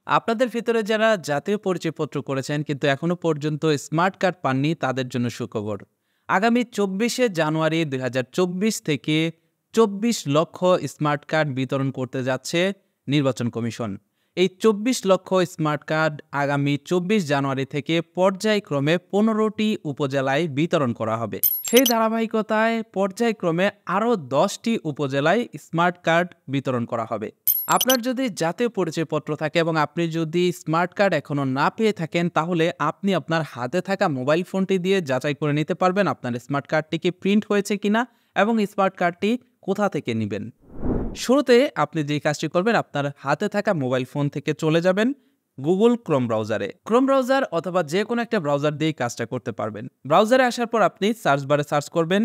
আপনাদের ভিতরে যারা জাতীয় পরিচয়পত্র করেছেন কিন্তু এখনো পর্যন্ত স্মার্ট কার্ড পাননি তাদের জন্য সুখবর। আগামী ২৪শে জানুয়ারি ২০২৪ থেকে ২৪ লক্ষ স্মার্ট কার্ড বিতরণ করতে যাচ্ছে নির্বাচন কমিশন। এই ২৪ লক্ষ স্মার্ট কার্ড আগামী ২৪ জানুয়ারি থেকে পর্যায়ক্রমে ১৫টি উপজেলায় বিতরণ করা হবে। সেই ধারাবাহিকতায় পর্যায়ক্রমে আরও ১০টি উপজেলায় স্মার্ট কার্ড বিতরণ করা হবে। আপনার যদি জাতীয় পরিচয়পত্র থাকে এবং আপনি যদি স্মার্ট কার্ড এখনো না পেয়ে থাকেন, তাহলে আপনি আপনার হাতে থাকা মোবাইল ফোনটি দিয়ে যাচাই করে নিতে পারবেন আপনার স্মার্ট কার্ডটি কি প্রিন্ট হয়েছে কিনা এবং স্মার্ট কার্ডটি কোথা থেকে নেবেন। শুরুতে আপনি যে কাজটি করবেন, আপনার হাতে থাকা মোবাইল ফোন থেকে চলে যাবেন গুগল ক্রোম ব্রাউজারে। ক্রোম ব্রাউজার অথবা যে কোনো একটা ব্রাউজার দিয়েই কাজটা করতে পারবেন। ব্রাউজারে আসার পর আপনি সার্চ বারে সার্চ করবেন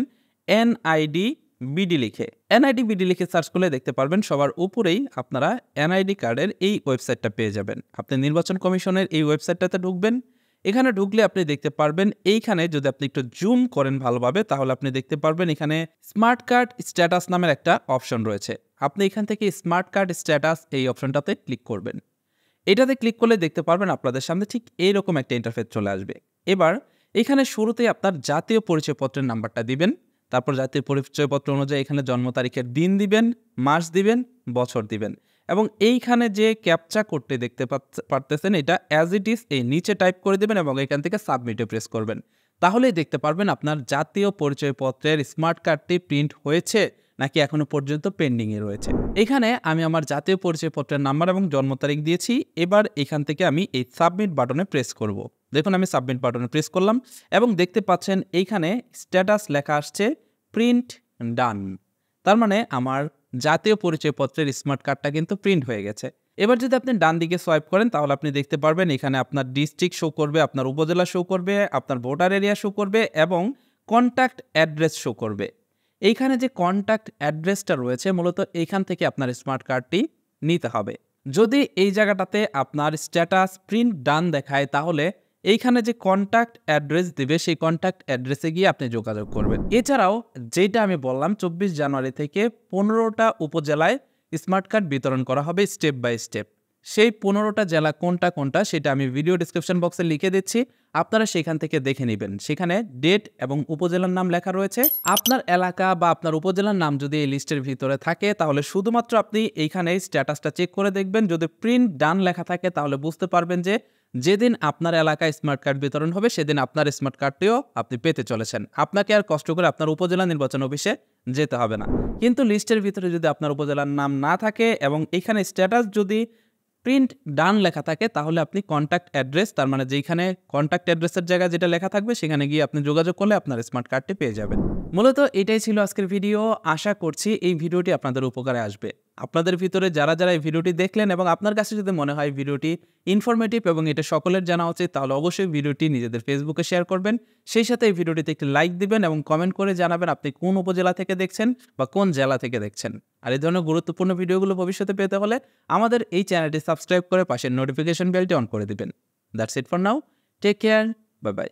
এনআইডি বিডি লিখে। এনআইডি বিডি লিখে সার্চ করলে দেখতে পারবেন সবার উপরেই আপনারা এনআইডি কার্ডের এই ওয়েবসাইটটা পেয়ে যাবেন। আপনি নির্বাচন কমিশনের এই ওয়েবসাইটটাতে ঢুকবেন। এখানে ঢুকলে আপনি দেখতে পারবেন, এইখানে যদি আপনি একটু জুম করেন ভালোভাবে, তাহলে আপনি দেখতে পারবেন এখানে স্মার্ট কার্ড স্ট্যাটাস নামের একটা অপশন রয়েছে। আপনি এখান থেকে স্মার্ট কার্ড স্ট্যাটাস এই অপশনটাতে ক্লিক করবেন। এটাতে ক্লিক করলে দেখতে পারবেন আপনাদের সামনে ঠিক এইরকম একটা ইন্টারফেস চলে আসবে। এবার এখানে শুরুতেই আপনার জাতীয় পরিচয়পত্রের নাম্বারটা দিবেন। তারপর জাতীয় পরিচয়পত্র অনুযায়ী এখানে জন্ম তারিখের দিন দিবেন, মাস দিবেন, বছর দিবেন এবং এইখানে যে ক্যাপচা কোডটি দেখতে পারতেছেন এটা অ্যাজ ইট ইজ এই নিচে টাইপ করে দেবেন এবং এখান থেকে সাবমিটে প্রেস করবেন। তাহলেই দেখতে পারবেন আপনার জাতীয় পরিচয়পত্রের স্মার্ট কার্ডটি প্রিন্ট হয়েছে নাকি এখনো পর্যন্ত পেন্ডিংয়ে রয়েছে। এখানে আমি আমার জাতীয় পরিচয়পত্রের নাম্বার এবং জন্ম তারিখ দিয়েছি। এবার এখান থেকে আমি এই সাবমিট বাটনে প্রেস করব। দেখুন আমি সাবমিট বাটনে প্রেস করলাম এবং দেখতে পাচ্ছেন এইখানে স্ট্যাটাস লেখা আসছে প্রিন্ট ডান। তার মানে আমার জাতীয় পরিচয়পত্রের স্মার্ট কার্ডটা কিন্তু প্রিন্ট হয়ে গেছে। এবার যদি আপনি ডান দিকে সোয়াইপ করেন তাহলে আপনি দেখতে পারবেন এখানে আপনার ডিস্ট্রিক্ট শো করবে, আপনার উপজেলা শো করবে, আপনার ভোটার এরিয়া শো করবে এবং কন্ট্যাক্ট অ্যাড্রেস শো করবে। এইখানে যে কন্ট্যাক্ট অ্যাড্রেসটা রয়েছে মূলত এইখান থেকে আপনার স্মার্ট কার্ডটি নিতে হবে। যদি এই জায়গাটাতে আপনার স্ট্যাটাস প্রিন্ট ডান দেখায় তাহলে এইখানে যে কন্ট্যাক্ট অ্যাড্রেস দিবে সেই কন্ট্যাক্ট অ্যাড্রেসে গিয়ে আপনি যোগাযোগ করবেন। এছাড়াও যেটা আমি বললাম ২৪ জানুয়ারি থেকে ১৫টা উপজেলায় স্মার্ট কার্ড বিতরণ করা হবে স্টেপ বাই স্টেপ। সেই ১৫টা জেলা কোনটা কোনটা সেটা আমি ভিডিও ডিসক্রিপশন বক্সে লিখে দিচ্ছি, আপনারা সেখান থেকে দেখে নেবেন। সেখানে ডেট এবং উপজেলার নাম লেখা রয়েছে। আপনার এলাকা বা আপনার উপজেলার নাম যদি এই লিস্টের ভিতরে থাকে তাহলে শুধুমাত্র আপনি এইখানে স্ট্যাটাসটা চেক করে দেখবেন। যদি প্রিন্ট ডান লেখা থাকে তাহলে বুঝতে পারবেন যে যেদিন আপনার এলাকায় স্মার্ট কার্ড বিতরণ হবে সেদিন আপনার স্মার্ট কার্ডটিও আপনি পেতে চলেছেন। আপনাকে আর কষ্ট করে আপনার উপজেলা নির্বাচন অফিসে যেতে হবে না। কিন্তু লিস্টের ভিতরে যদি আপনার উপজেলার নাম না থাকে এবং এখানে স্ট্যাটাস যদি প্রিন্ট ডান লেখা থাকে তাহলে আপনি কন্ট্যাক্ট অ্যাড্রেস, তার মানে যেখানে কন্ট্যাক্ট অ্যাড্রেসের জায়গায় যেটা লেখা থাকবে সেখানে গিয়ে আপনি যোগাযোগ করলে আপনার স্মার্ট কার্ডটি পেয়ে যাবেন। মূলত এটাই ছিল আজকের ভিডিও। আশা করছি এই ভিডিওটি আপনাদের উপকারে আসবে। আপনাদের ভিতরে যারা যারা এই ভিডিওটি দেখলেন এবং আপনার কাছে যদি মনে হয় ভিডিওটি ইনফরমেটিভ এবং এটা সকলের জানা উচিত তাহলে অবশ্যই ভিডিওটি নিজেদের ফেসবুকে শেয়ার করবেন। সেই সাথে এই ভিডিওটিতে একটি লাইক দিবেন এবং কমেন্ট করে জানাবেন আপনি কোন উপজেলা থেকে দেখছেন বা কোন জেলা থেকে দেখছেন। আর এই ধরনের গুরুত্বপূর্ণ ভিডিওগুলো ভবিষ্যতে পেতে হলে আমাদের এই চ্যানেলটি সাবস্ক্রাইব করে পাশের নোটিফিকেশন বেলটি অন করে দিবেন। That's it for now. Take care. Bye by.